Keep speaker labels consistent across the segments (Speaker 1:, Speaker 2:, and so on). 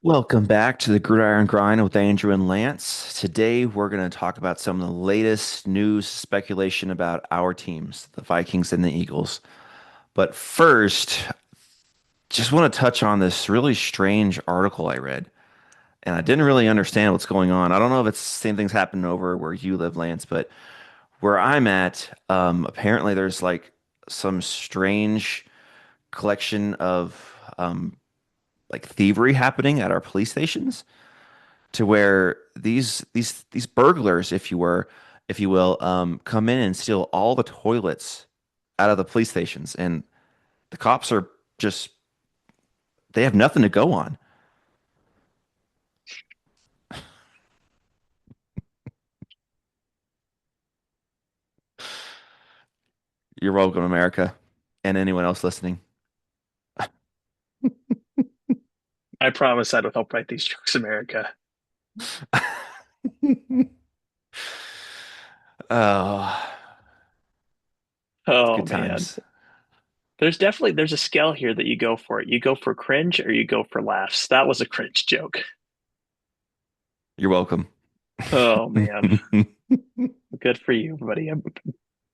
Speaker 1: Welcome back to the Gridiron Grind with Andrew and Lance. Today, we're going to talk about some of the latest news speculation about our teams, the Vikings and the Eagles. But first, just want to touch on this really strange article I read, and I didn't really understand what's going on. I don't know if it's the same thing's happening over where you live, Lance, but where I'm at, apparently there's like some strange collection of like thievery happening at our police stations, to where these burglars, if you will, come in and steal all the toilets out of the police stations, and the cops are just they have nothing to go on. You're welcome, America, and anyone else listening.
Speaker 2: I promise I don't help write these jokes, America.
Speaker 1: Oh,
Speaker 2: Oh
Speaker 1: good
Speaker 2: man.
Speaker 1: times.
Speaker 2: There's a scale here that you go for it. You go for cringe or you go for laughs. That was a cringe joke.
Speaker 1: You're welcome.
Speaker 2: Oh man. Good for you, buddy. I'm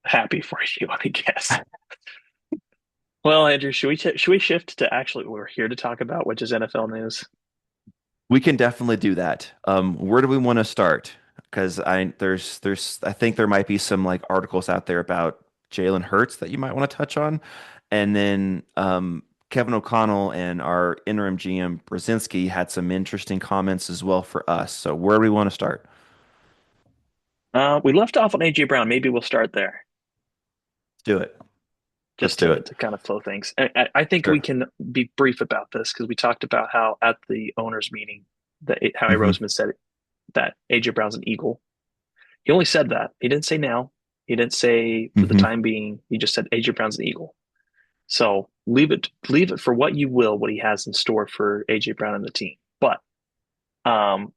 Speaker 2: happy for you, I guess. Well, Andrew, should we shift to actually what we're here to talk about, which is NFL news?
Speaker 1: We can definitely do that. Where do we want to start? Because I think there might be some like articles out there about Jalen Hurts that you might want to touch on, and then Kevin O'Connell and our interim GM Brzezinski had some interesting comments as well for us. So where do we want to start?
Speaker 2: We left off on AJ Brown. Maybe we'll start there
Speaker 1: Let's do it. Let's
Speaker 2: just
Speaker 1: do
Speaker 2: to
Speaker 1: it.
Speaker 2: kind of flow things. I think we
Speaker 1: Sure.
Speaker 2: can be brief about this because we talked about how at the owners' meeting that Howie
Speaker 1: Hmm.
Speaker 2: Roseman said that AJ Brown's an Eagle. He only said that. He didn't say now. He didn't say for the
Speaker 1: Hmm.
Speaker 2: time being. He just said AJ Brown's an Eagle. So leave it for what you will, what he has in store for AJ Brown and the team. But um,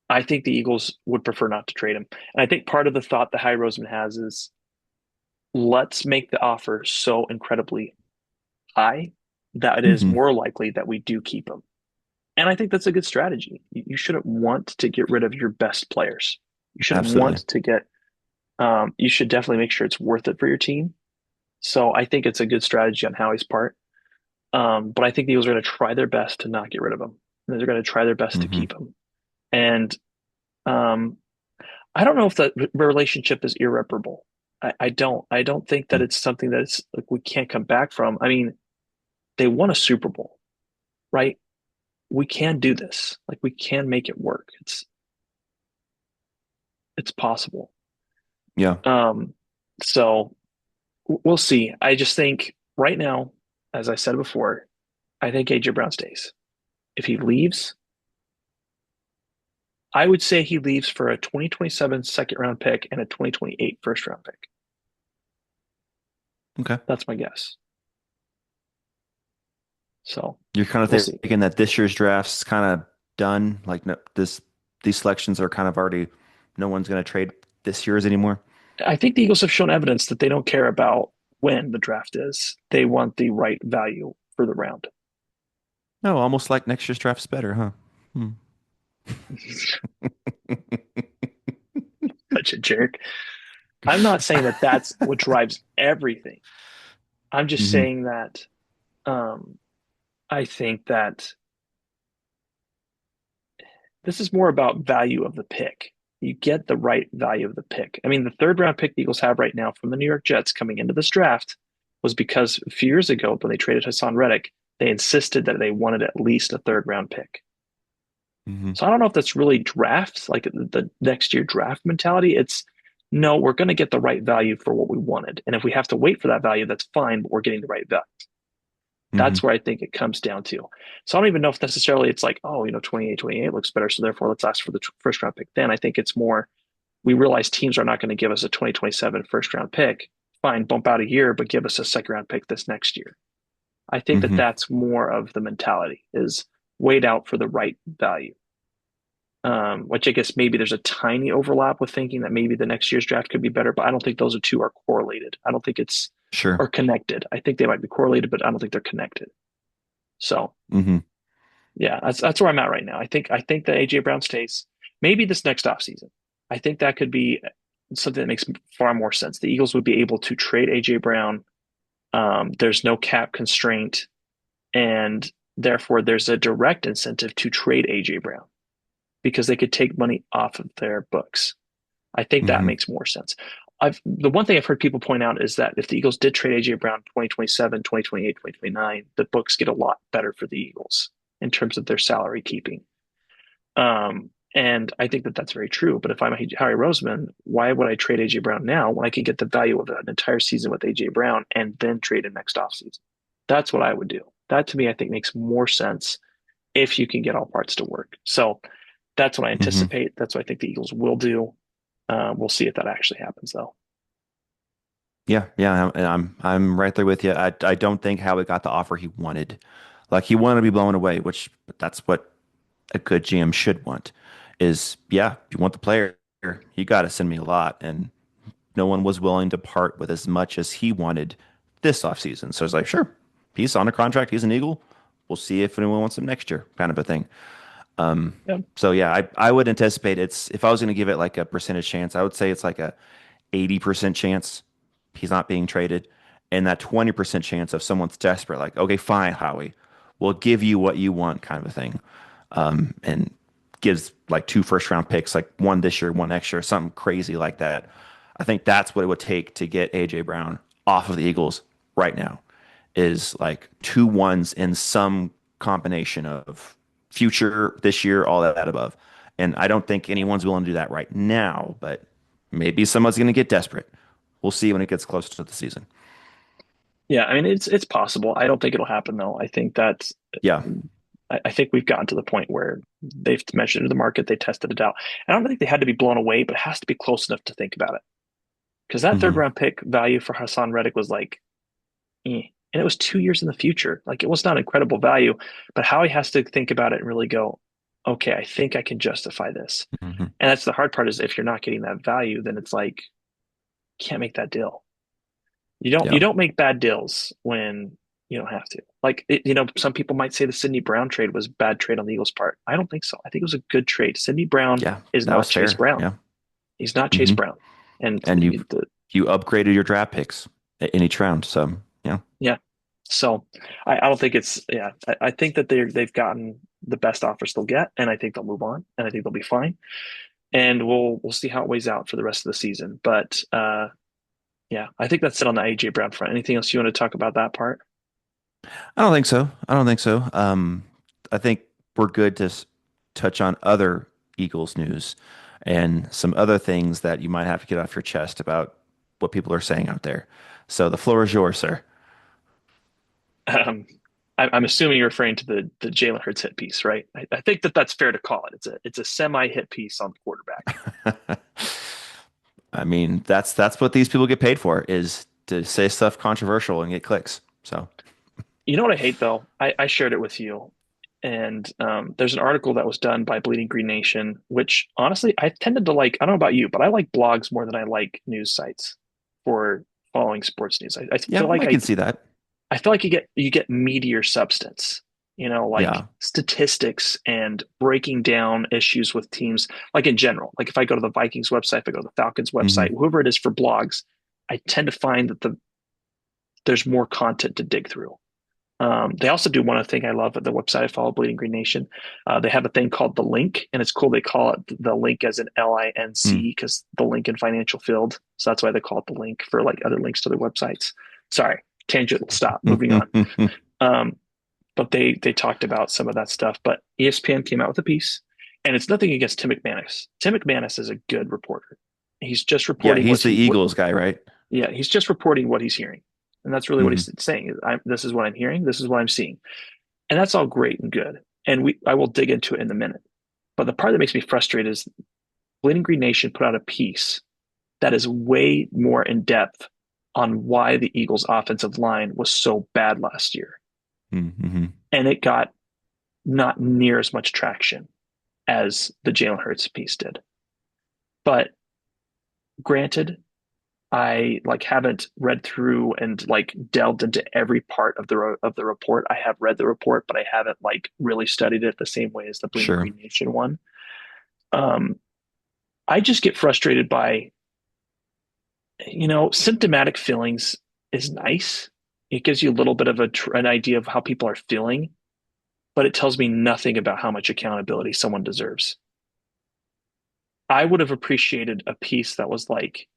Speaker 2: I think the Eagles would prefer not to trade him. And I think part of the thought that High Roseman has is let's make the offer so incredibly high that it is
Speaker 1: Hmm.
Speaker 2: more likely that we do keep him. And I think that's a good strategy. You shouldn't want to get rid of your best players. You shouldn't want
Speaker 1: Absolutely.
Speaker 2: to get you should definitely make sure it's worth it for your team. So I think it's a good strategy on Howie's part. But I think the Eagles are going to try their best to not get rid of him. And they're going to try their best to
Speaker 1: Hmm.
Speaker 2: keep him. And um, I don't know if that relationship is irreparable. I don't. I don't think that it's something that it's like we can't come back from. I mean, they won a Super Bowl, right? We can do this. Like we can make it work. It's possible.
Speaker 1: Yeah.
Speaker 2: Um, so we'll see. I just think right now, as I said before, I think AJ Brown stays. If he leaves, I would say he leaves for a 2027 second round pick and a 2028 first round pick.
Speaker 1: Okay.
Speaker 2: That's my guess. So
Speaker 1: You're kind of
Speaker 2: we'll see.
Speaker 1: thinking that this year's draft's kind of done. Like no, these selections are kind of already. No one's going to trade this year's anymore.
Speaker 2: I think the Eagles have shown evidence that they don't care about when the draft is. They want the right value for the round.
Speaker 1: No, almost like next year's draft's better, huh? Hmm.
Speaker 2: Such a jerk. I'm not saying that that's what drives everything. I'm just
Speaker 1: Hmm.
Speaker 2: saying that um, I think that this is more about value of the pick. You get the right value of the pick. I mean, the third round pick the Eagles have right now from the New York Jets coming into this draft was because a few years ago when they traded Hassan Reddick, they insisted that they wanted at least a third round pick.
Speaker 1: Hmm.
Speaker 2: So I don't know if that's really drafts, like the next year draft mentality. It's no, we're going to get the right value for what we wanted. And if we have to wait for that value, that's fine, but we're getting the right value.
Speaker 1: Hmm.
Speaker 2: That's where I think it comes down to. So I don't even know if necessarily it's like, oh, 28 looks better. So therefore, let's ask for the first round pick then. I think it's more, we realize teams are not going to give us a 2027 first round pick. Fine, bump out a year, but give us a second round pick this next year. I think that
Speaker 1: Hmm.
Speaker 2: that's more of the mentality is wait out for the right value. Which I guess maybe there's a tiny overlap with thinking that maybe the next year's draft could be better, but I don't think those two are correlated. I don't think it's
Speaker 1: Sure.
Speaker 2: or connected. I think they might be correlated, but I don't think they're connected. So
Speaker 1: Hmm.
Speaker 2: Yeah, that's where I'm at right now. I think that AJ Brown stays. Maybe this next offseason. I think that could be something that makes far more sense. The Eagles would be able to trade AJ Brown. There's no cap constraint, and therefore there's a direct incentive to trade AJ Brown because they could take money off of their books. I think that
Speaker 1: Hmm.
Speaker 2: makes more sense. The one thing I've heard people point out is that if the Eagles did trade AJ Brown 2027, 2028, 2029, the books get a lot better for the Eagles in terms of their salary keeping. And I think that that's very true. But if I'm Harry Roseman, why would I trade AJ Brown now when I could get the value of an entire season with AJ Brown and then trade him next offseason? That's what I would do. That to me, I think makes more sense if you can get all parts to work. So that's what I
Speaker 1: Hmm.
Speaker 2: anticipate. That's what I think the Eagles will do. We'll see if that actually happens, though.
Speaker 1: Yeah, yeah, and I'm right there with you. I don't think Howie got the offer he wanted. Like he wanted to be blown away, which that's what a good GM should want. Is yeah, you want the player, you got to send me a lot, and no one was willing to part with as much as he wanted this offseason. So it's like, sure, he's on a contract, he's an Eagle. We'll see if anyone wants him next year, kind of a thing.
Speaker 2: Yeah,
Speaker 1: So yeah, I would anticipate it's if I was going to give it like a percentage chance, I would say it's like a 80% chance he's not being traded, and that 20% chance of someone's desperate, like, okay, fine, Howie, we'll give you what you want, kind of a thing, and gives like two first round picks, like one this year, one next year, something crazy like that. I think that's what it would take to get AJ Brown off of the Eagles right now is like two ones in some combination of future, this year, all that above. And I don't think anyone's willing to do that right now, but maybe someone's going to get desperate. We'll see when it gets closer to the season.
Speaker 2: yeah. I mean, it's possible. I don't think it'll happen though.
Speaker 1: Yeah.
Speaker 2: I think we've gotten to the point where they've measured the market, they tested it out. I don't think they had to be blown away, but it has to be close enough to think about it. Because that third
Speaker 1: Hmm.
Speaker 2: round pick value for Hassan Reddick was like, and it was 2 years in the future. Like it was not incredible value, but Howie has to think about it and really go, okay, I think I can justify this.
Speaker 1: Hmm.
Speaker 2: And that's the hard part is if you're not getting that value, then it's like can't make that deal. You
Speaker 1: Yeah.
Speaker 2: don't make bad deals when you don't have to. Like some people might say the Sidney Brown trade was a bad trade on the Eagles' part. I don't think so. I think it was a good trade. Sidney Brown
Speaker 1: Yeah.
Speaker 2: is
Speaker 1: That
Speaker 2: not
Speaker 1: was
Speaker 2: Chase
Speaker 1: fair.
Speaker 2: Brown.
Speaker 1: Yeah.
Speaker 2: He's not Chase
Speaker 1: Hmm.
Speaker 2: Brown. And
Speaker 1: And
Speaker 2: the
Speaker 1: you upgraded your draft picks in each round. So yeah.
Speaker 2: yeah. So I don't think it's yeah. I think that they've gotten the best offers they'll get, and I think they'll move on, and I think they'll be fine. And we'll see how it weighs out for the rest of the season. But yeah, I think that's it on the AJ Brown front. Anything else you want to talk about that part?
Speaker 1: I don't think so. I don't think so. I think we're good to touch on other Eagles news and some other things that you might have to get off your chest about what people are saying out there. So the floor is yours, sir.
Speaker 2: Um, I'm assuming you're referring to the Jalen Hurts hit piece, right? I think that that's fair to call it. It's a semi hit piece on the quarterback.
Speaker 1: I mean, that's what these people get paid for is to say stuff controversial and get clicks. So,
Speaker 2: You know what I hate though? I shared it with you, and there's an article that was done by Bleeding Green Nation, which honestly I tended to like. I don't know about you, but I like blogs more than I like news sites for following sports news. I feel
Speaker 1: yeah,
Speaker 2: like
Speaker 1: I can see that.
Speaker 2: I feel like you get meatier substance, like
Speaker 1: Yeah.
Speaker 2: statistics and breaking down issues with teams, like in general. Like if I go to the Vikings website, if I go to the Falcons website,
Speaker 1: Hmm.
Speaker 2: whoever it is for blogs, I tend to find that there's more content to dig through. They also do one other thing I love at the website I follow, Bleeding Green Nation. They have a thing called the link, and it's cool. They call it the link as an LINC
Speaker 1: Mm.
Speaker 2: because the Lincoln Financial Field. So that's why they call it the link for like other links to their websites. Sorry, tangent. Stop. Moving on. Um, but they talked about some of that stuff. But ESPN came out with a piece, and it's nothing against Tim McManus. Tim McManus is a good reporter. He's just
Speaker 1: Yeah,
Speaker 2: reporting
Speaker 1: he's the
Speaker 2: what
Speaker 1: Eagles guy, right?
Speaker 2: yeah, he's just reporting what he's hearing. And that's really what
Speaker 1: Hmm.
Speaker 2: he's saying. This is what I'm hearing. This is what I'm seeing. And that's all great and good. And I will dig into it in a minute. But the part that makes me frustrated is Bleeding Green Nation put out a piece that is way more in depth on why the Eagles' offensive line was so bad last year.
Speaker 1: Hmm.
Speaker 2: And it got not near as much traction as the Jalen Hurts piece did. But granted, I like haven't read through and like delved into every part of the report. I have read the report, but I haven't like really studied it the same way as the Bleeding
Speaker 1: Sure.
Speaker 2: Green Nation one. Um, I just get frustrated by, symptomatic feelings is nice. It gives you a little bit of an idea of how people are feeling, but it tells me nothing about how much accountability someone deserves. I would have appreciated a piece that was like,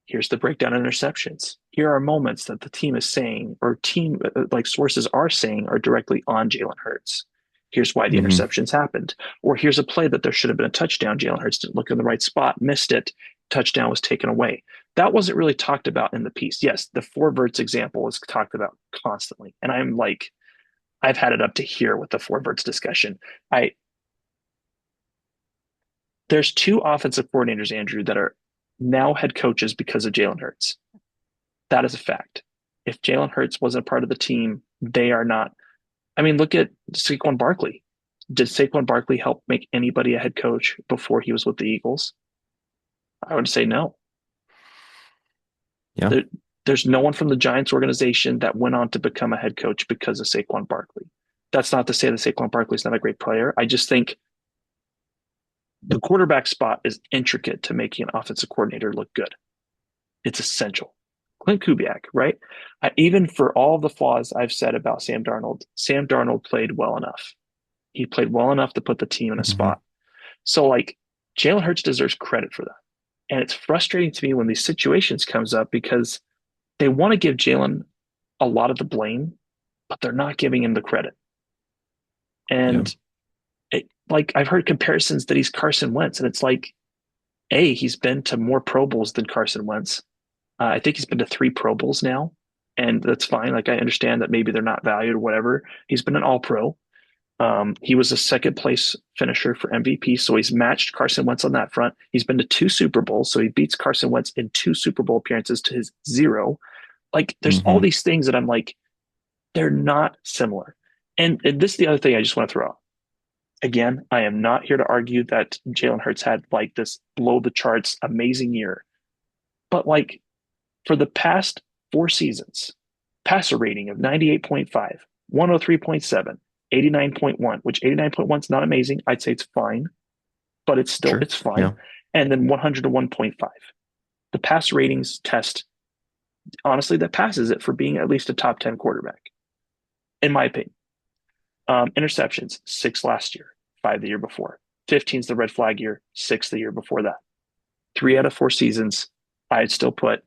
Speaker 2: here's the breakdown of interceptions. Here are moments that the team is saying, or team like sources are saying, are directly on Jalen Hurts. Here's why the
Speaker 1: Hmm.
Speaker 2: interceptions happened. Or here's a play that there should have been a touchdown. Jalen Hurts didn't look in the right spot, missed it. Touchdown was taken away. That wasn't really talked about in the piece. Yes, the four verts example is talked about constantly. And I'm like, I've had it up to here with the four verts discussion. I There's two offensive coordinators, Andrew, that are now head coaches because of Jalen Hurts. That is a fact. If Jalen Hurts wasn't a part of the team, they are not. I mean, look at Saquon Barkley. Did Saquon Barkley help make anybody a head coach before he was with the Eagles? I would say no.
Speaker 1: Yeah.
Speaker 2: There, there's no one from the Giants organization that went on to become a head coach because of Saquon Barkley. That's not to say that Saquon Barkley is not a great player. I just think the quarterback spot is intricate to making an offensive coordinator look good. It's essential. Clint Kubiak, right? Even for all the flaws I've said about Sam Darnold played well enough. He played well enough to put the team in a
Speaker 1: Hmm.
Speaker 2: spot. So like Jalen Hurts deserves credit for that. And it's frustrating to me when these situations comes up because they want to give Jalen a lot of the blame, but they're not giving him the credit.
Speaker 1: Yeah.
Speaker 2: And like I've heard comparisons that he's Carson Wentz, and it's like, A, he's been to more Pro Bowls than Carson Wentz. I think he's been to three Pro Bowls now, and that's fine. Like I understand that maybe they're not valued or whatever. He's been an All Pro. He was a second place finisher for MVP, so he's matched Carson Wentz on that front. He's been to two Super Bowls, so he beats Carson Wentz in two Super Bowl appearances to his zero. Like there's all
Speaker 1: Hmm.
Speaker 2: these things that I'm like, they're not similar. And this is the other thing I just want to throw out. Again, I am not here to argue that Jalen Hurts had like this blow the charts amazing year, but like for the past four seasons, passer rating of 98.5, 103.7, 89.1, which 89.1 is not amazing. I'd say it's fine, but
Speaker 1: Sure.
Speaker 2: it's fine.
Speaker 1: Yeah.
Speaker 2: And then 101.5. The pass ratings test, honestly, that passes it for being at least a top 10 quarterback, in my opinion. Interceptions, six last year, five the year before. 15 is the red flag year, six the year before that. 3 out of 4 seasons, I'd still put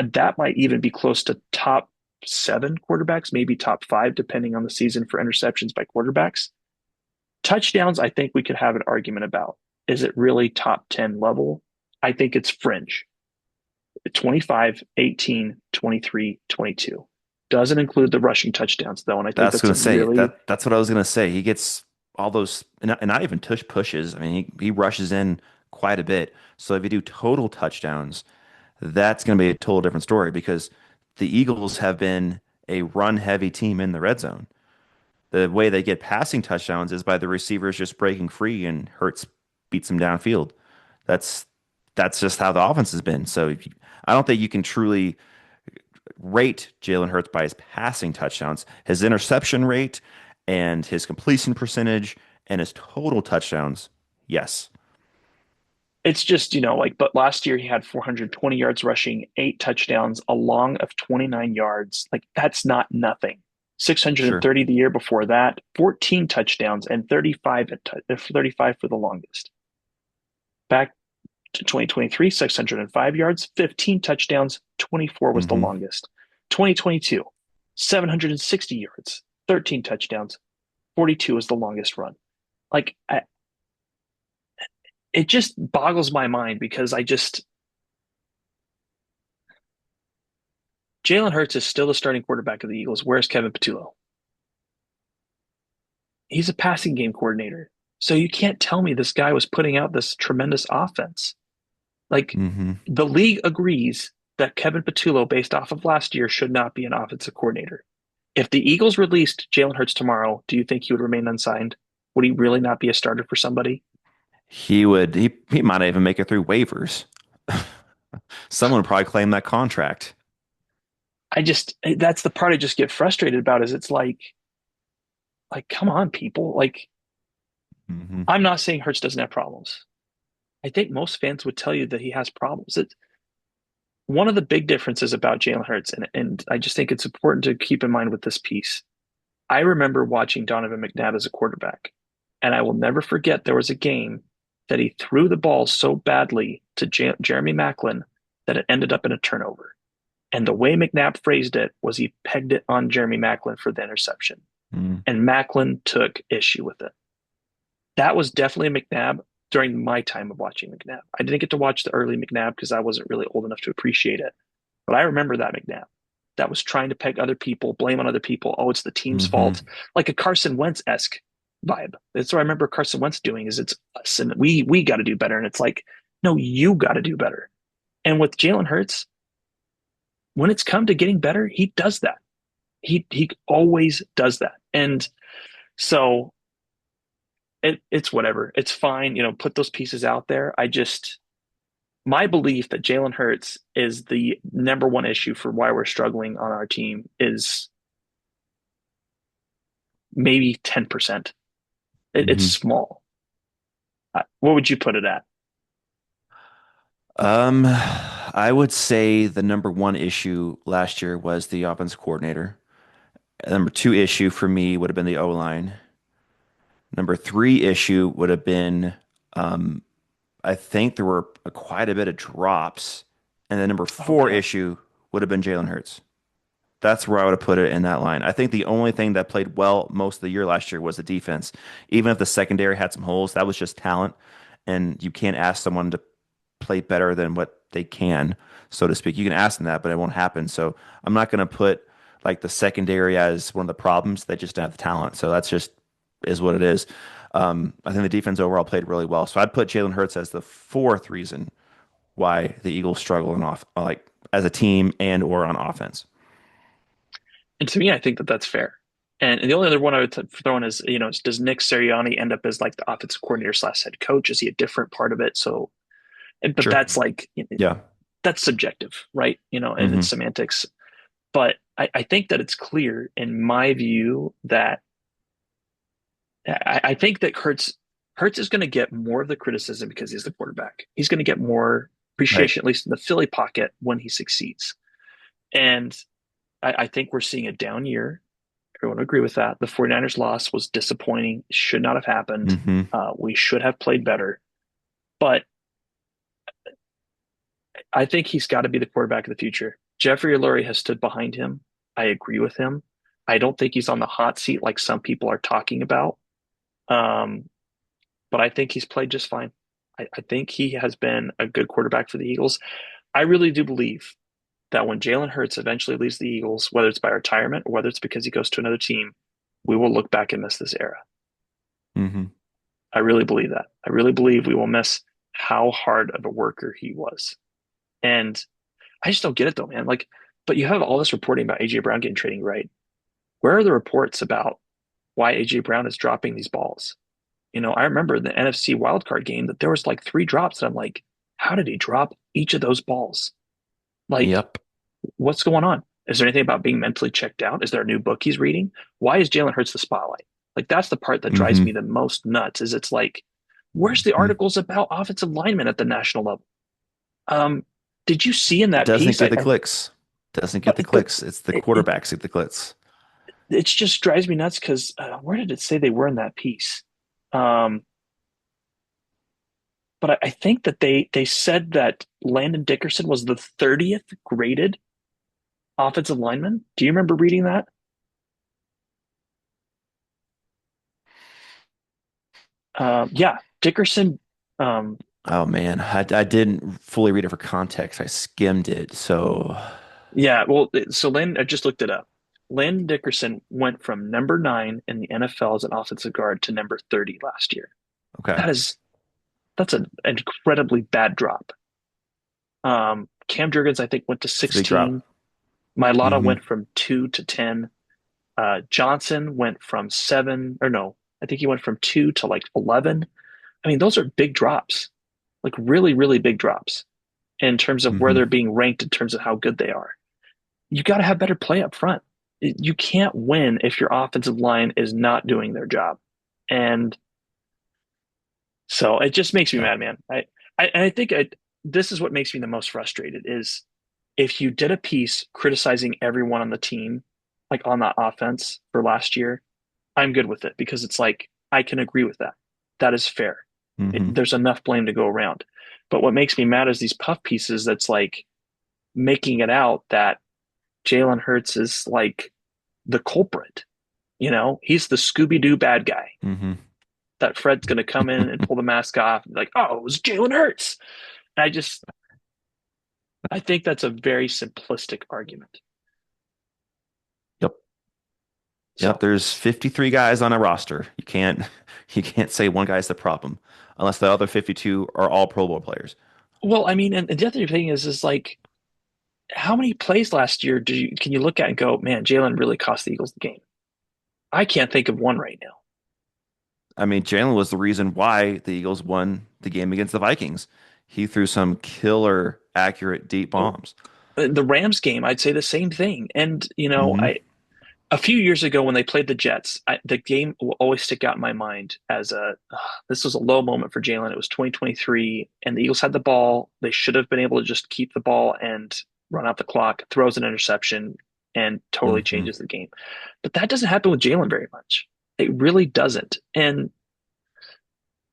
Speaker 2: that might even be close to top seven quarterbacks, maybe top five, depending on the season for interceptions by quarterbacks. Touchdowns, I think we could have an argument about. Is it really top 10 level? I think it's fringe. 25, 18, 23, 22. Doesn't include the rushing touchdowns, though. And I think
Speaker 1: That's
Speaker 2: that's
Speaker 1: gonna
Speaker 2: a
Speaker 1: say
Speaker 2: really,
Speaker 1: that's what I was gonna say. He gets all those, and not even tush pushes. I mean, he rushes in quite a bit. So if you do total touchdowns, that's gonna be a total different story because the Eagles have been a run heavy team in the red zone. The way they get passing touchdowns is by the receivers just breaking free and Hurts beats them downfield. That's that's just how the offense has been. So I don't think you can truly rate Jalen Hurts by his passing touchdowns. His interception rate and his completion percentage and his total touchdowns, yes.
Speaker 2: it's just, like, but last year he had 420 yards rushing, eight touchdowns, a long of 29 yards. Like, that's not nothing.
Speaker 1: Sure.
Speaker 2: 630 the year before that, 14 touchdowns and 35 for the longest. Back to 2023, 605 yards, 15 touchdowns, 24 was the
Speaker 1: Hmm.
Speaker 2: longest. 2022, 760 yards, 13 touchdowns, 42 is the longest run. Like, it just boggles my mind because Jalen Hurts is still the starting quarterback of the Eagles. Where's Kevin Patullo? He's a passing game coordinator. So you can't tell me this guy was putting out this tremendous offense. Like
Speaker 1: Hmm.
Speaker 2: the league agrees that Kevin Patullo, based off of last year, should not be an offensive coordinator. If the Eagles released Jalen Hurts tomorrow, do you think he would remain unsigned? Would he really not be a starter for somebody?
Speaker 1: He might even make it through waivers. Someone would probably claim that contract.
Speaker 2: That's the part I just get frustrated about is it's come on, people. Like,
Speaker 1: Hmm.
Speaker 2: I'm not saying Hurts doesn't have problems. I think most fans would tell you that he has problems. It's one of the big differences about Jalen Hurts, and I just think it's important to keep in mind with this piece. I remember watching Donovan McNabb as a quarterback, and I will never forget there was a game that he threw the ball so badly to Jeremy Maclin that it ended up in a turnover. And the way McNabb phrased it was he pegged it on Jeremy Maclin for the interception,
Speaker 1: Mm.
Speaker 2: and Maclin took issue with it. That was definitely McNabb during my time of watching McNabb. I didn't get to watch the early McNabb because I wasn't really old enough to appreciate it. But I remember that McNabb that was trying to peg other people, blame on other people. Oh, it's the team's fault.
Speaker 1: Hmm.
Speaker 2: Like a Carson Wentz esque vibe. That's what I remember Carson Wentz doing is it's us and we got to do better. And it's like, no, you got to do better. And with Jalen Hurts, when it's come to getting better, he does that. He always does that. And so it's whatever. It's fine. Put those pieces out there. My belief that Jalen Hurts is the number one issue for why we're struggling on our team is maybe 10%. It's
Speaker 1: Hmm.
Speaker 2: small. What would you put it at?
Speaker 1: I would say the number one issue last year was the offense coordinator. Number two issue for me would have been the O line. Number three issue would have been, I think there were quite a bit of drops. And then number
Speaker 2: Oh
Speaker 1: four
Speaker 2: man.
Speaker 1: issue would have been Jalen Hurts. That's where I would have put it in that line. I think the only thing that played well most of the year last year was the defense. Even if the secondary had some holes, that was just talent. And you can't ask someone to play better than what they can, so to speak. You can ask them that, but it won't happen. So I'm not going to put like the secondary as one of the problems. They just don't have the talent. So that's just is what it is. I think the defense overall played really well. So I'd put Jalen Hurts as the fourth reason why the Eagles struggle in off like as a team and or on offense.
Speaker 2: And to me, I think that that's fair. And the only other one I would throw in is, does Nick Sirianni end up as like the offensive coordinator slash head coach? Is he a different part of it? So, but
Speaker 1: Sure.
Speaker 2: that's like,
Speaker 1: Yeah.
Speaker 2: that's subjective, right? And it's
Speaker 1: Hmm.
Speaker 2: semantics. But I think that it's clear in my view that I think that Hurts is going to get more of the criticism because he's the quarterback. He's going to get more
Speaker 1: Right.
Speaker 2: appreciation, at least in the Philly pocket, when he succeeds. And I think we're seeing a down year. Everyone will agree with that. The 49ers loss was disappointing. Should not have happened.
Speaker 1: Hmm.
Speaker 2: We should have played better. But I think he's got to be the quarterback of the future. Jeffrey Lurie has stood behind him. I agree with him. I don't think he's on the hot seat like some people are talking about. Um, but I think he's played just fine. I think he has been a good quarterback for the Eagles. I really do believe that when Jalen Hurts eventually leaves the Eagles, whether it's by retirement or whether it's because he goes to another team, we will look back and miss this era.
Speaker 1: Hmm.
Speaker 2: I really believe that. I really believe we will miss how hard of a worker he was. And I just don't get it though, man. Like, but you have all this reporting about AJ Brown getting trading right. Where are the reports about why AJ Brown is dropping these balls? I remember in the NFC wildcard game that there was like three drops, and I'm like, how did he drop each of those balls? Like,
Speaker 1: Yep.
Speaker 2: what's going on? Is there anything about being mentally checked out? Is there a new book he's reading? Why is Jalen Hurts the spotlight? Like, that's the part that drives me
Speaker 1: Hmm.
Speaker 2: the most nuts. Is it's like, where's the
Speaker 1: Hmm.
Speaker 2: articles about offensive linemen at the national level? Um, did you see in that
Speaker 1: Doesn't
Speaker 2: piece?
Speaker 1: get the clicks. Doesn't get the
Speaker 2: But
Speaker 1: clicks. It's the
Speaker 2: it, it
Speaker 1: quarterbacks get the clicks.
Speaker 2: it just drives me nuts because where did it say they were in that piece? Um, but I think that they said that Landon Dickerson was the 30th graded offensive lineman. Do you remember reading that? Yeah, Dickerson. Um,
Speaker 1: Oh man, I didn't fully read it for context. I skimmed it. So
Speaker 2: yeah, well, so Landon, I just looked it up. Landon Dickerson went from number 9 in the NFL as an offensive guard to number 30 last year.
Speaker 1: okay,
Speaker 2: That is that's an incredibly bad drop. Cam Jurgens, I think, went to
Speaker 1: it's a big drop.
Speaker 2: 16. Mailata
Speaker 1: Hmm.
Speaker 2: went from 2 to 10. Johnson went from 7, or no, I think he went from 2 to like 11. I mean, those are big drops, like really, really big drops. in terms of where
Speaker 1: Hmm.
Speaker 2: they're being ranked in terms of how good they are. You got to have better play up front. You can't win if your offensive line is not doing their job. And so it just makes me
Speaker 1: Yeah.
Speaker 2: mad, man. I think this is what makes me the most frustrated is if you did a piece criticizing everyone on the team, like on that offense for last year, I'm good with it because it's like I can agree with that. That is fair.
Speaker 1: Hmm.
Speaker 2: There's enough blame to go around. But what makes me mad is these puff pieces that's like making it out that Jalen Hurts is like the culprit. You know, he's the Scooby Doo bad guy
Speaker 1: Hmm.
Speaker 2: that Fred's going to come in and pull the mask off and be like, oh, it was Jalen Hurts. And I think that's a very simplistic argument.
Speaker 1: Yep. Yep.
Speaker 2: So,
Speaker 1: There's 53 guys on a roster. You can't say one guy's the problem unless the other 52 are all Pro Bowl players.
Speaker 2: well, I mean, and the other thing is like, how many plays last year can you look at and go, man, Jalen really cost the Eagles the game? I can't think of one right now.
Speaker 1: I mean, Jalen was the reason why the Eagles won the game against the Vikings. He threw some killer accurate deep
Speaker 2: Oh,
Speaker 1: bombs.
Speaker 2: the Rams game, I'd say the same thing. And
Speaker 1: Hmm.
Speaker 2: I a few years ago when they played the Jets, the game will always stick out in my mind as this was a low moment for Jalen. It was 2023, and the Eagles had the ball. They should have been able to just keep the ball and run out the clock. Throws an interception and totally
Speaker 1: Hmm.
Speaker 2: changes the game. But that doesn't happen with Jalen very much. It really doesn't. And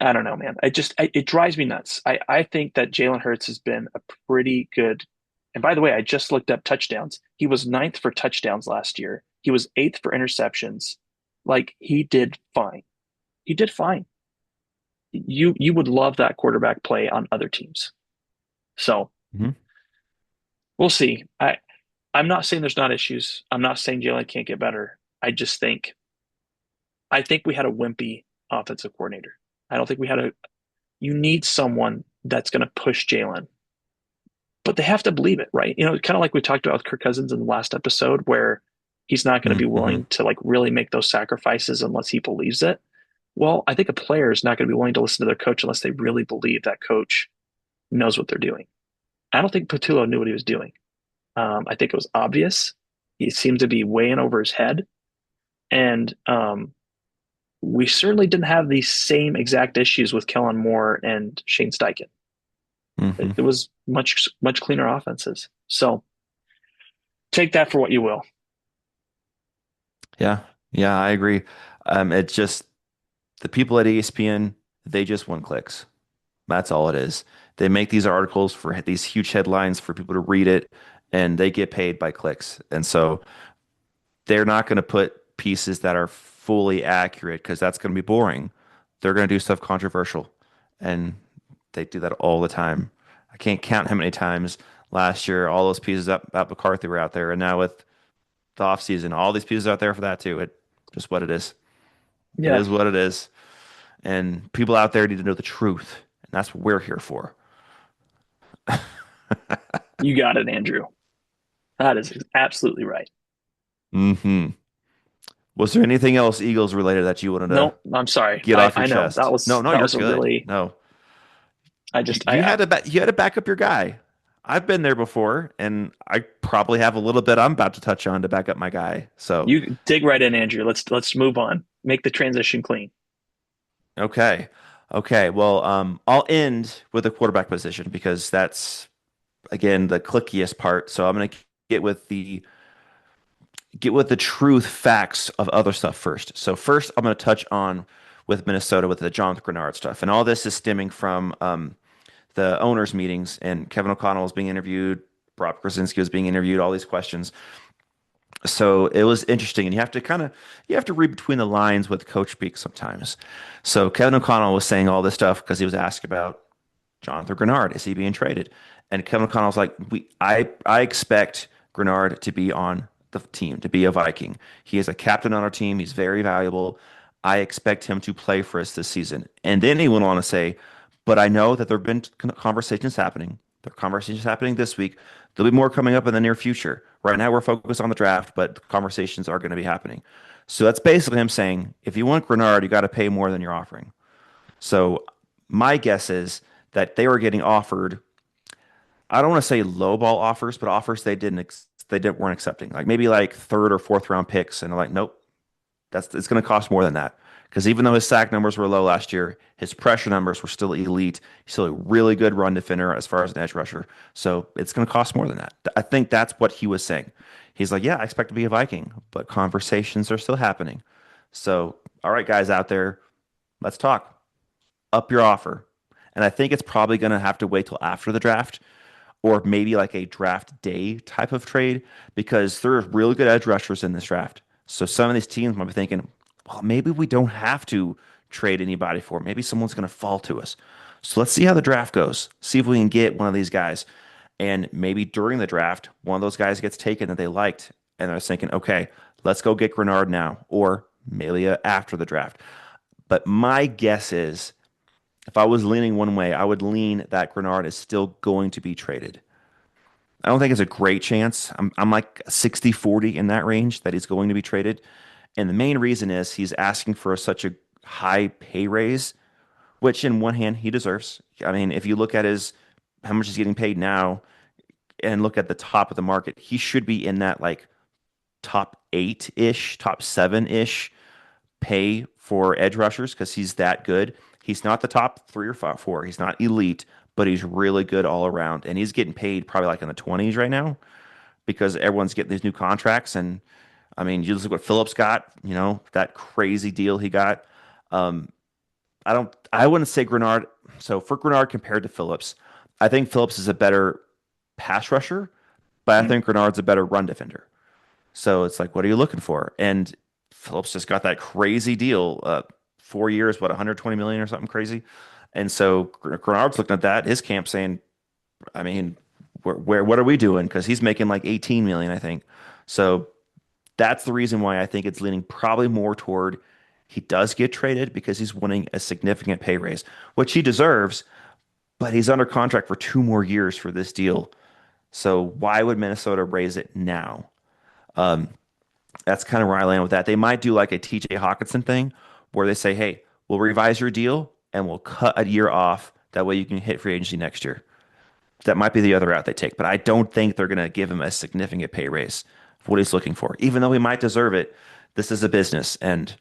Speaker 2: I don't know, man. It drives me nuts. I think that Jalen Hurts has been a pretty good. And by the way, I just looked up touchdowns. He was ninth for touchdowns last year. He was eighth for interceptions. Like he did fine. He did fine. You would love that quarterback play on other teams. So
Speaker 1: Hmm.
Speaker 2: we'll see. I'm not saying there's not issues. I'm not saying Jalen can't get better. I think we had a wimpy offensive coordinator. I don't think we had a. You need someone that's going to push Jalen, but they have to believe it, right? Kind of like we talked about with Kirk Cousins in the last episode, where he's not going to be
Speaker 1: Hmm.
Speaker 2: willing to like really make those sacrifices unless he believes it. Well, I think a player is not going to be willing to listen to their coach unless they really believe that coach knows what they're doing. I don't think Patullo knew what he was doing. I think it was obvious. He seemed to be way in over his head, and we certainly didn't have the same exact issues with Kellen Moore and Shane Steichen.
Speaker 1: Hmm.
Speaker 2: It was much cleaner offenses. So take that for what you will.
Speaker 1: Yeah. Yeah, I agree. It's just the people at ESPN, they just want clicks. That's all it is. They make these articles for these huge headlines for people to read it, and they get paid by clicks. And so they're not going to put pieces that are fully accurate because that's going to be boring. They're going to do stuff controversial, and they do that all the time. I can't count how many times last year all those pieces about McCarthy were out there, and now with the offseason, all these pieces out there for that too. It just what it is. It
Speaker 2: Yeah,
Speaker 1: is what it is. And people out there need to know the truth. And that's what we're here for.
Speaker 2: you got it, Andrew. That is absolutely right.
Speaker 1: Hmm. Was there anything else Eagles related that you wanted to
Speaker 2: No, I'm sorry.
Speaker 1: get
Speaker 2: I
Speaker 1: off your
Speaker 2: I know
Speaker 1: chest? No, no,
Speaker 2: that
Speaker 1: you're
Speaker 2: was a
Speaker 1: good.
Speaker 2: really
Speaker 1: No,
Speaker 2: I
Speaker 1: you,
Speaker 2: just
Speaker 1: you had to you had to back up your guy. I've been there before, and I probably have a little bit I'm about to touch on to back up my guy. So,
Speaker 2: you dig right in, Andrew. Let's move on. Make the transition clean.
Speaker 1: okay, okay. Well, I'll end with the quarterback position because that's again the clickiest part. So I'm gonna get with the truth facts of other stuff first. So first, I'm going to touch on with Minnesota with the Jonathan Grenard stuff, and all this is stemming from the owners' meetings, and Kevin O'Connell was being interviewed, Rob Krasinski was being interviewed, all these questions. So it was interesting, and you have to read between the lines with coach speak sometimes. So Kevin O'Connell was saying all this stuff because he was asked about Jonathan Grenard. Is he being traded? And Kevin O'Connell's like, I expect Grenard to be on the team, to be a Viking. He is a captain on our team. He's very valuable. I expect him to play for us this season. And then he went on to say, but I know that there have been conversations happening. There are conversations happening this week. There'll be more coming up in the near future. Right now, we're focused on the draft, but conversations are going to be happening. So that's basically him saying, if you want Grenard, you got to pay more than you're offering. So my guess is that they were getting offered I don't want to say lowball offers, but offers they didn't weren't accepting. Like maybe like third or fourth round picks, and they're like, nope, it's going to cost more than that. Because even though his sack numbers were low last year, his pressure numbers were still elite. He's still a really good run defender as far as an edge rusher. So it's going to cost more than that. I think that's what he was saying. He's like, yeah, I expect to be a Viking, but conversations are still happening. So, all right, guys out there, let's talk. Up your offer. And I think it's probably going to have to wait till after the draft or maybe like a draft day type of trade because there are really good edge rushers in this draft. So some of these teams might be thinking, well, maybe we don't have to trade anybody for it. Maybe someone's going to fall to us. So let's see how the draft goes. See if we can get one of these guys. And maybe during the draft, one of those guys gets taken that they liked. And they're thinking, okay, let's go get Grenard now or Melia after the draft. But my guess is if I was leaning one way, I would lean that Grenard is still going to be traded. I don't think it's a great chance. I'm like 60-40 in that range that he's going to be traded. And the main reason is he's asking for such a high pay raise, which in one hand he deserves. I mean, if you look at his how much he's getting paid now and look at the top of the market, he should be in that like top 8-ish, top 7-ish pay for edge rushers because he's that good. He's not the top 3 or 5, 4. He's not elite, but he's really good all around. And he's getting paid probably like in the 20s right now because everyone's getting these new contracts. And I mean, you look what Phillips got, that crazy deal he got. Um, I wouldn't say Grenard. So for Grenard compared to Phillips, I think Phillips is a better pass rusher, but I
Speaker 2: Mm.
Speaker 1: think Grenard's a better run defender. So it's like, what are you looking for? And Phillips just got that crazy deal, 4 years, what, 120 million or something crazy. And so Grenard's looking at that, his camp saying, I mean, what are we doing? Because he's making like 18 million, I think. So that's the reason why I think it's leaning probably more toward he does get traded because he's winning a significant pay raise, which he deserves, but he's under contract for 2 more years for this deal. So why would Minnesota raise it now? That's kind of where I land with that. They might do like a TJ Hawkinson thing where they say, hey, we'll revise your deal and we'll cut a year off. That way you can hit free agency next year. That might be the other route they take, but I don't think they're going to give him a significant pay raise for what he's looking for. Even though he might deserve it, this is a business and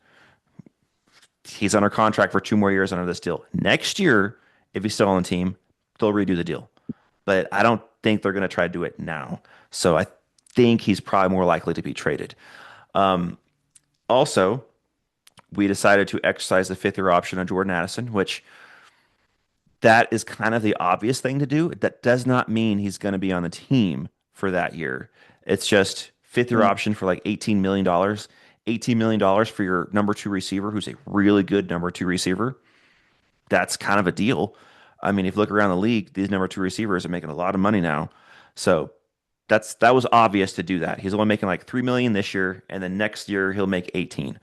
Speaker 1: he's under contract for 2 more years under this deal. Next year, if he's still on the team, they'll redo the deal. But I don't think they're going to try to do it now. So I think he's probably more likely to be traded. Also, we decided to exercise the 5th year option on Jordan Addison, which that is kind of the obvious thing to do. That does not mean he's going to be on the team for that year. It's just 5th year
Speaker 2: Mm.
Speaker 1: option for like $18 million. $18 million for your number 2 receiver, who's a really good number 2 receiver. That's kind of a deal. I mean, if you look around the league, these number 2 receivers are making a lot of money now. So that was obvious to do that. He's only making like 3 million this year, and then next year he'll make 18.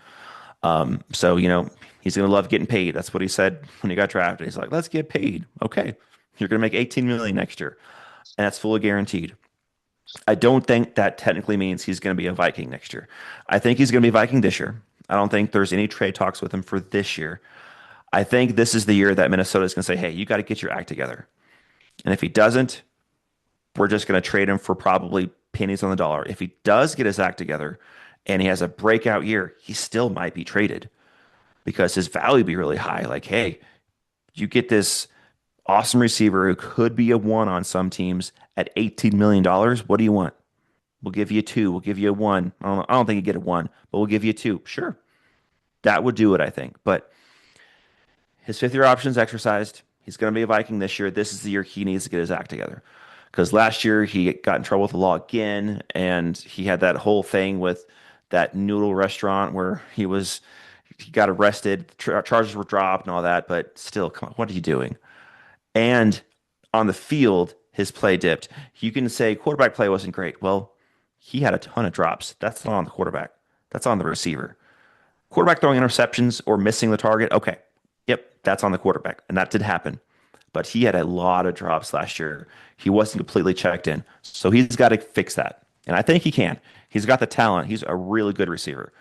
Speaker 1: So he's gonna love getting paid. That's what he said when he got drafted. He's like, let's get paid. Okay, you're gonna make 18 million next year, and that's fully guaranteed. I don't think that technically means he's gonna be a Viking next year. I think he's gonna be a Viking this year. I don't think there's any trade talks with him for this year. I think this is the year that Minnesota is gonna say, hey, you got to get your act together. And if he doesn't, we're just gonna trade him for probably pennies on the dollar. If he does get his act together and he has a breakout year, he still might be traded because his value would be really high. Like, hey, you get this awesome receiver who could be a one on some teams at $18 million. What do you want? We'll give you a two. We'll give you a one. I don't think you get a one, but we'll give you a two. Sure. That would do it, I think. But his 5th year option is exercised. He's going to be a Viking this year. This is the year he needs to get his act together. Because last year he got in trouble with the law again, and he had that whole thing with that noodle restaurant where he got arrested, charges were dropped, and all that. But still, come on, what are you doing? And on the field, his play dipped. You can say quarterback play wasn't great. Well, he had a ton of drops. That's not on the quarterback. That's on the receiver. Quarterback throwing interceptions or missing the target. Okay. Yep, that's on the quarterback. And that did happen. But he had a lot of drops last year. He wasn't completely checked in. So he's got to fix that. And I think he can. He's got the talent. He's a really good receiver.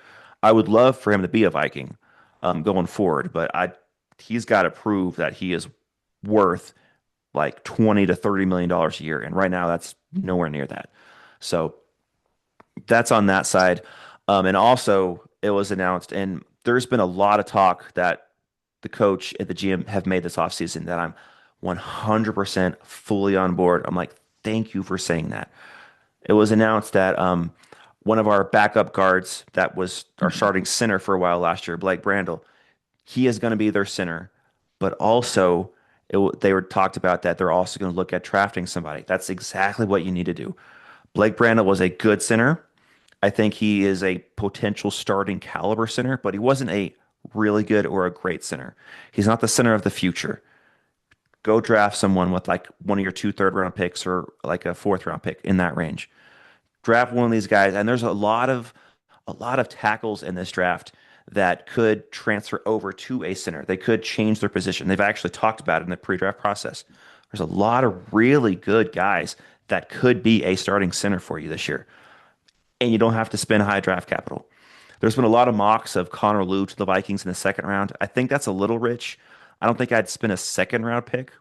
Speaker 1: I would love for him to be a Viking going forward, but he's got to prove that he is worth like 20 to 30 million dollars a year. And right now that's nowhere near that. So that's on that side. And also it was announced, and there's been a lot of talk that the coach at the GM have made this offseason that I'm 100% fully on board. I'm like, thank you for saying that. It was announced that one of our backup guards that was our starting center for a while last year, Blake Brandel, he is going to be their center, but also they were talked about that they're also going to look at drafting somebody. That's exactly what you need to do. Blake Brandel was a good center. I think he is a potential starting caliber center, but he wasn't a really good or a great center. He's not the center of the future. Go draft someone with like one of your two third round picks or like a fourth round pick in that range. Draft one of these guys, and there's a lot of tackles in this draft that could transfer over to a center. They could change their position. They've actually talked about it in the pre-draft process. There's a lot of really good guys that could be a starting center for you this year, and you don't have to spend high draft capital. There's been a lot of mocks of Connor Lew to the Vikings in the second round. I think that's a little rich. I don't think I'd spend a second round pick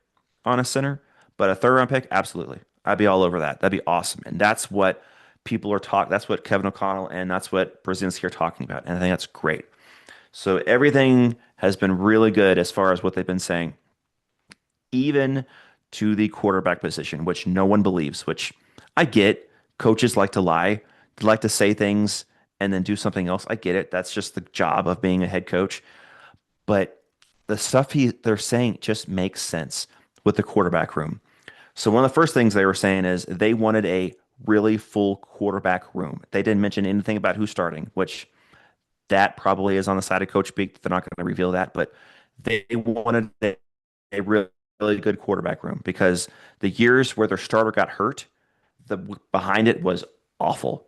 Speaker 1: on a center, but a third round pick, absolutely. I'd be all over that. That'd be awesome. And that's what people are talking. That's what Kevin O'Connell and that's what Brzezinski are talking about. And I think that's great. So everything has been really good as far as what they've been saying, even to the quarterback position, which no one believes, which I get. Coaches like to lie, they like to say things and then do something else. I get it. That's just the job of being a head coach. But the stuff they're saying just makes sense with the quarterback room. So one of the first things they were saying is they wanted a really full quarterback room. They didn't mention anything about who's starting, which that probably is on the side of Coach Beak. They're not going to reveal that, but they wanted a really, really good quarterback room because the years where their starter got hurt, the behind it was awful.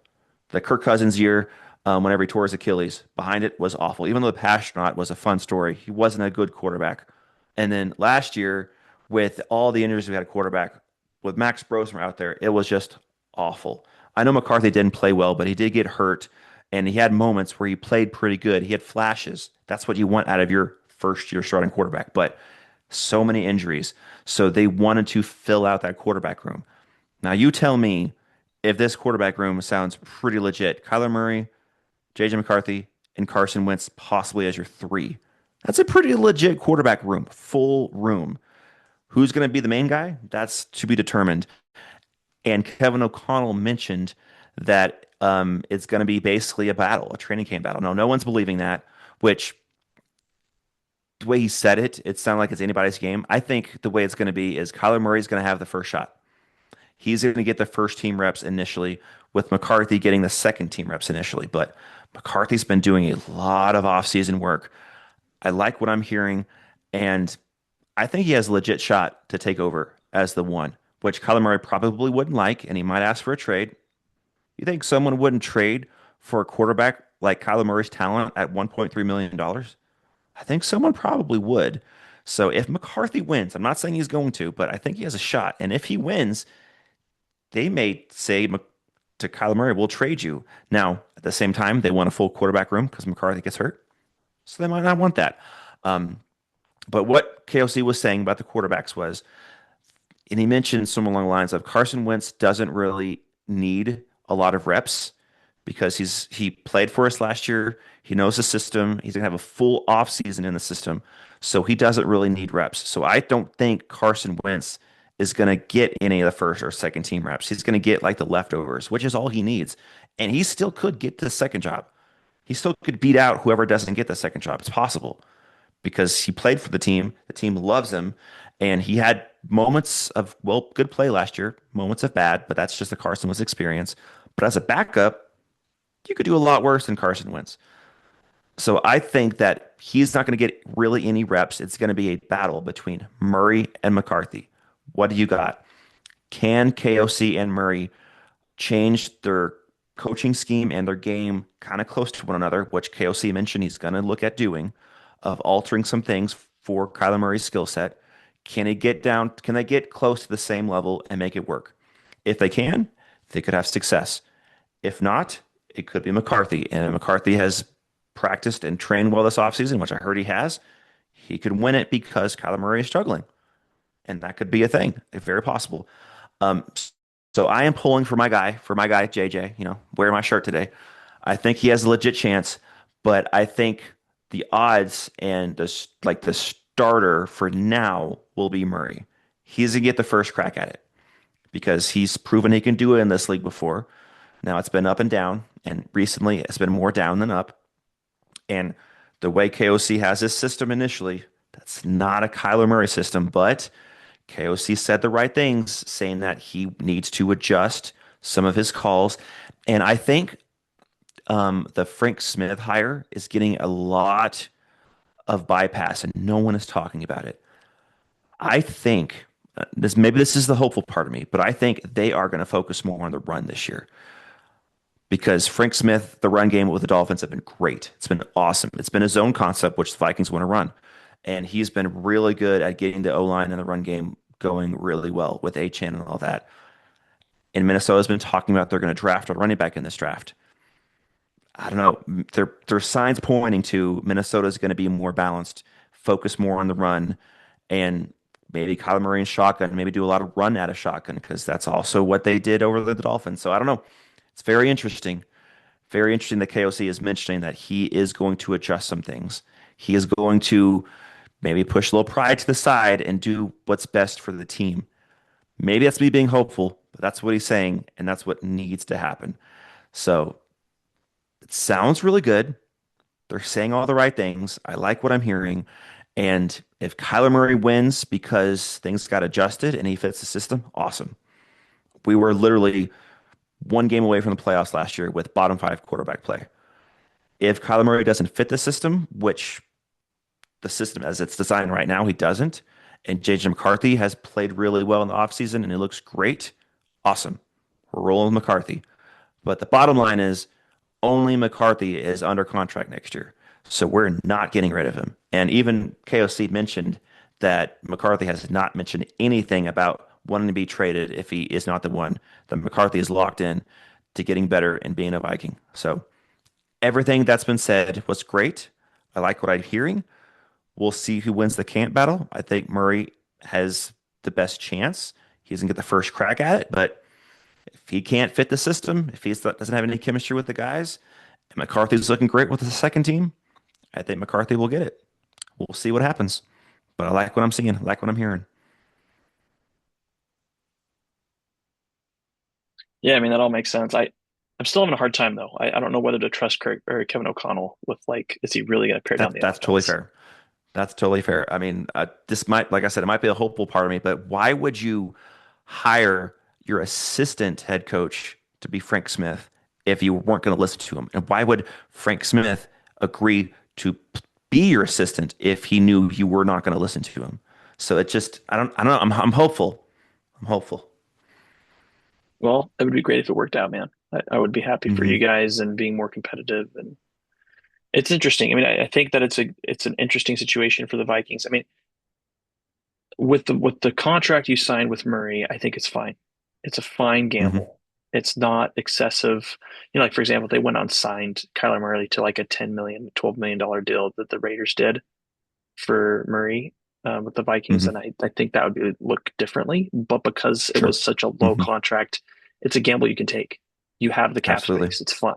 Speaker 1: The Kirk Cousins year, whenever he tore his Achilles, behind it was awful. Even though the Pastronaut was a fun story, he wasn't a good quarterback. And then last year, with all the injuries we had at quarterback, with Max Brosmer out there, it was just awful. I know McCarthy didn't play well, but he did get hurt, and he had moments where he played pretty good. He had flashes. That's what you want out of your first year starting quarterback. But so many injuries. So they wanted to fill out that quarterback room. Now you tell me if this quarterback room sounds pretty legit. Kyler Murray, JJ McCarthy, and Carson Wentz possibly as your three. That's a pretty legit quarterback room, full room. Who's going to be the main guy? That's to be determined. And Kevin O'Connell mentioned that it's going to be basically a battle, a training camp battle. No, no one's believing that, which the way he said it, it sounded like it's anybody's game. I think the way it's going to be is Kyler Murray's going to have the first shot. He's going to get the first team reps initially, with McCarthy getting the second team reps initially. But McCarthy's been doing a lot of offseason work. I like what I'm hearing, and I think he has a legit shot to take over as the one, which Kyler Murray probably wouldn't like, and he might ask for a trade. You think someone wouldn't trade for a quarterback like Kyler Murray's talent at $1.3 million? I think someone probably would. So if McCarthy wins, I'm not saying he's going to, but I think he has a shot. And if he wins, they may say to Kyler Murray, we'll trade you. Now, at the same time, they want a full quarterback room because McCarthy gets hurt. So they might not want that. Um, but what KOC was saying about the quarterbacks was, and he mentioned something along the lines of Carson Wentz doesn't really need a lot of reps because he played for us last year. He knows the system. He's gonna have a full offseason in the system. So he doesn't really need reps. So I don't think Carson Wentz is gonna get any of the first or second team reps. He's gonna get like the leftovers, which is all he needs. And he still could get the second job. He still could beat out whoever doesn't get the second job. It's possible because he played for the team. The team loves him. And he had moments of, well, good play last year, moments of bad, but that's just the Carson Wentz experience. But as a backup, you could do a lot worse than Carson Wentz. So I think that he's not going to get really any reps. It's going to be a battle between Murray and McCarthy. What do you got? Can KOC and Murray change their coaching scheme and their game kind of close to one another, which KOC mentioned he's going to look at doing, of altering some things for Kyler Murray's skill set? Can it get down? Can they get close to the same level and make it work? If they can, they could have success. If not, it could be McCarthy. And if McCarthy has practiced and trained well this offseason, which I heard he has, he could win it because Kyler Murray is struggling. and that could be a thing, very possible. Um, so I am pulling for my guy JJ. Wearing my shirt today. I think he has a legit chance, but I think the odds and the starter for now will be Murray. He's gonna get the first crack at it because he's proven he can do it in this league before. Now it's been up and down, and recently it's been more down than up. And the way KOC has his system initially, that's not a Kyler Murray system, but KOC said the right things, saying that he needs to adjust some of his calls. And I think the Frank Smith hire is getting a lot of bypass, and no one is talking about it. I think this is the hopeful part of me, but I think they are going to focus more on the run this year because Frank Smith, the run game with the Dolphins have been great. It's been awesome. It's been a zone concept, which the Vikings want to run. And he's been really good at getting the O line and the run game going really well with A-Chan and all that. And Minnesota's been talking about they're going to draft a running back in this draft. I don't know. There's signs pointing to Minnesota's going to be more balanced, focus more on the run, and maybe Kyler Murray and shotgun, maybe do a lot of run out of shotgun because that's also what they did over the Dolphins. So I don't know. It's very interesting. Very interesting that KOC is mentioning that he is going to adjust some things. He is going to maybe push a little pride to the side and do what's best for the team. Maybe that's me being hopeful, but that's what he's saying, and that's what needs to happen. So it sounds really good. They're saying all the right things. I like what I'm hearing. And if Kyler Murray wins because things got adjusted and he fits the system, awesome. We were literally one game away from the playoffs last year with bottom five quarterback play. If Kyler Murray doesn't fit the system, which the system as it's designed right now, he doesn't, and JJ McCarthy has played really well in the offseason and he looks great, awesome. We're rolling with McCarthy. But the bottom line is only McCarthy is under contract next year. So we're not getting rid of him. And even KOC mentioned that McCarthy has not mentioned anything about wanting to be traded if he is not the one. That McCarthy is locked in to getting better and being a Viking. So everything that's been said was great. I like what I'm hearing. We'll see who wins the camp battle. I think Murray has the best chance. He doesn't get the first crack at it, but if he can't fit the system, if he doesn't have any chemistry with the guys, and McCarthy's looking great with the second team, I think McCarthy will get it. We'll see what happens. But I like what I'm seeing. I like what I'm hearing.
Speaker 2: Yeah, I mean that all makes sense. I'm still having a hard time though. I don't know whether to trust Kirk or Kevin O'Connell with like, is he really going to pare down the
Speaker 1: That's totally
Speaker 2: offense?
Speaker 1: fair. That's totally fair. I mean, this might, like I said, it might be a hopeful part of me, but why would you hire your assistant head coach to be Frank Smith if you weren't going to listen to him? And why would Frank Smith agree to be your assistant if he knew you were not going to listen to him? So it just, I don't know. I'm hopeful. I'm hopeful.
Speaker 2: Well, it would be great if it worked out, man. I would be happy for you
Speaker 1: Hmm.
Speaker 2: guys and being more competitive. And it's interesting. I mean, I think that it's an interesting situation for the Vikings. I mean, with the contract you signed with Murray, I think it's fine. It's a fine
Speaker 1: Hmm.
Speaker 2: gamble. It's not excessive. Like for example, they went on signed Kyler Murray to like a 10 million, $12 million deal that the Raiders did for Murray with the Vikings,
Speaker 1: Hmm.
Speaker 2: and I think that would look differently. But because it
Speaker 1: Sure.
Speaker 2: was such a low
Speaker 1: Hmm.
Speaker 2: contract, it's a gamble you can take. You have the cap
Speaker 1: Absolutely.
Speaker 2: space. It's fine.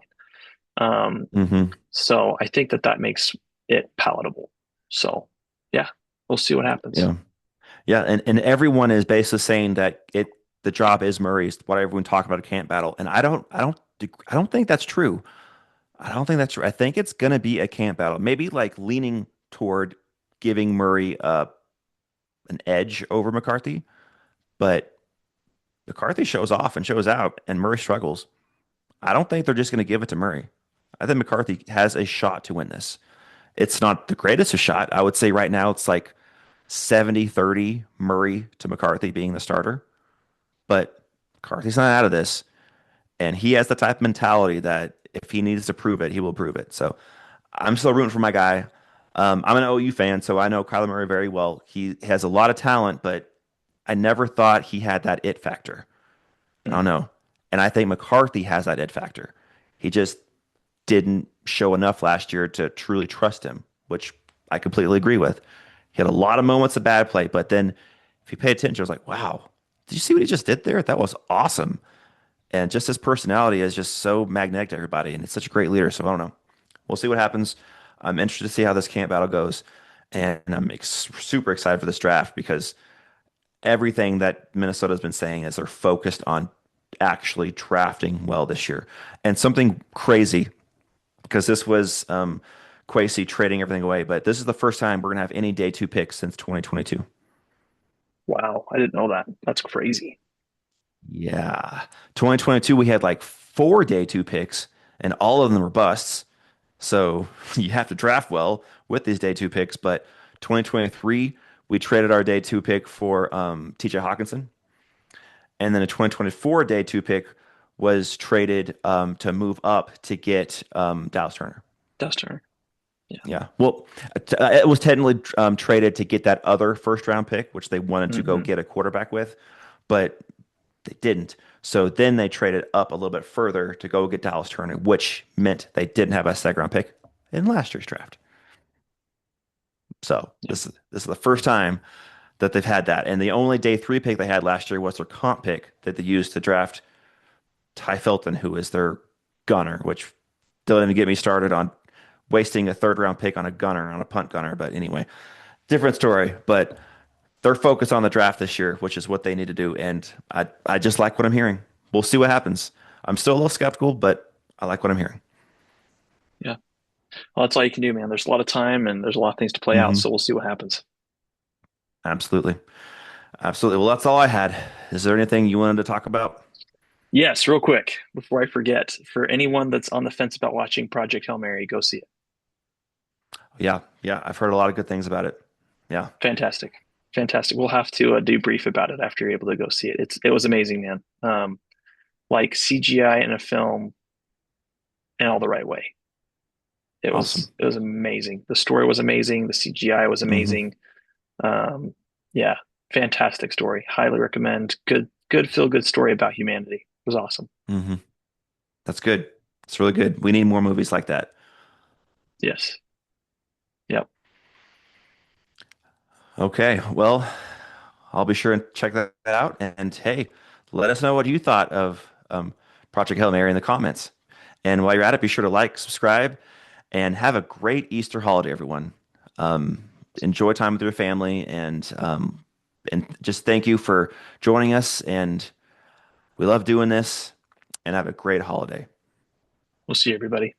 Speaker 2: Um,
Speaker 1: Hmm.
Speaker 2: so I think that that makes it palatable. So yeah, we'll see what happens.
Speaker 1: Yeah. Yeah, and everyone is basically saying that the job is Murray's. What everyone talk about a camp battle, and I don't think that's true. I don't think that's true. I think it's gonna be a camp battle. Maybe like leaning toward giving Murray an edge over McCarthy, but McCarthy shows off and shows out, and Murray struggles. I don't think they're just gonna give it to Murray. I think McCarthy has a shot to win this. It's not the greatest of shot. I would say right now it's like 70-30 Murray to McCarthy being the starter. But McCarthy's not out of this. And he has the type of mentality that if he needs to prove it, he will prove it. So I'm still rooting for my guy. I'm an OU fan, so I know Kyler Murray very well. He has a lot of talent, but I never thought he had that it factor. I
Speaker 2: Mm.
Speaker 1: don't know. And I think McCarthy has that it factor. He just didn't show enough last year to truly trust him, which I completely agree with. He had a lot of moments of bad play, but then if you pay attention, I was like, wow, did you see what he just did there? That was awesome. And just his personality is just so magnetic to everybody, and it's such a great leader. So I don't know. We'll see what happens. I'm interested to see how this camp battle goes, and I'm super excited for this draft because everything that Minnesota's been saying is they're focused on actually drafting well this year. And something crazy because this was Quasi trading everything away, but this is the first time we're gonna have any day two picks since 2022.
Speaker 2: Wow, I didn't know that. That's crazy.
Speaker 1: Yeah. 2022, we had like four day two picks, and all of them were busts. So you have to draft well with these day two picks. But 2023, we traded our day two pick for TJ Hawkinson. And then a 2024 day two pick was traded to move up to get Dallas Turner.
Speaker 2: Dustin. Yeah.
Speaker 1: Yeah. Well, it was technically traded to get that other first round pick, which they wanted to go
Speaker 2: Hmm.
Speaker 1: get a quarterback with, but they didn't. So then they traded up a little bit further to go get Dallas Turner, which meant they didn't have a second round pick in last year's draft. So
Speaker 2: Yeah.
Speaker 1: this is the first time that they've had that. And the only day three pick they had last year was their comp pick that they used to draft Ty Felton, who is their gunner, which don't even get me started on wasting a third round pick on a gunner, on a punt gunner. But anyway, different story. But they're focused on the draft this year, which is what they need to do. And I just like what I'm hearing. We'll see what happens. I'm still a little skeptical, but I like what I'm hearing.
Speaker 2: Yeah. Well, that's all you can do, man. There's a lot of time and there's a lot of things to play out.
Speaker 1: Hmm.
Speaker 2: So we'll see what happens.
Speaker 1: Absolutely. Absolutely. Well, that's all I had. Is there anything you wanted to talk about?
Speaker 2: Yes, real quick before I forget, for anyone that's on the fence about watching Project Hail Mary, go see it.
Speaker 1: Yeah. Yeah. I've heard a lot of good things about it. Yeah.
Speaker 2: Fantastic. Fantastic. We'll have to debrief about it after you're able to go see it. It was amazing, man. Like CGI in a film in all the right way.
Speaker 1: Awesome.
Speaker 2: It was amazing. The story was amazing. The CGI was
Speaker 1: Hmm.
Speaker 2: amazing. Um, yeah, fantastic story. Highly recommend. Good feel good story about humanity. It was awesome.
Speaker 1: Hmm. That's good. It's really good. We need more movies like that.
Speaker 2: Yes. Yep.
Speaker 1: Okay. Well, I'll be sure and check that out. And hey, let us know what you thought of Project Hail Mary in the comments. And while you're at it, be sure to like, subscribe, and have a great Easter holiday, everyone. Enjoy time with your family, and just thank you for joining us. And we love doing this. And have a great holiday.
Speaker 2: We'll see you, everybody.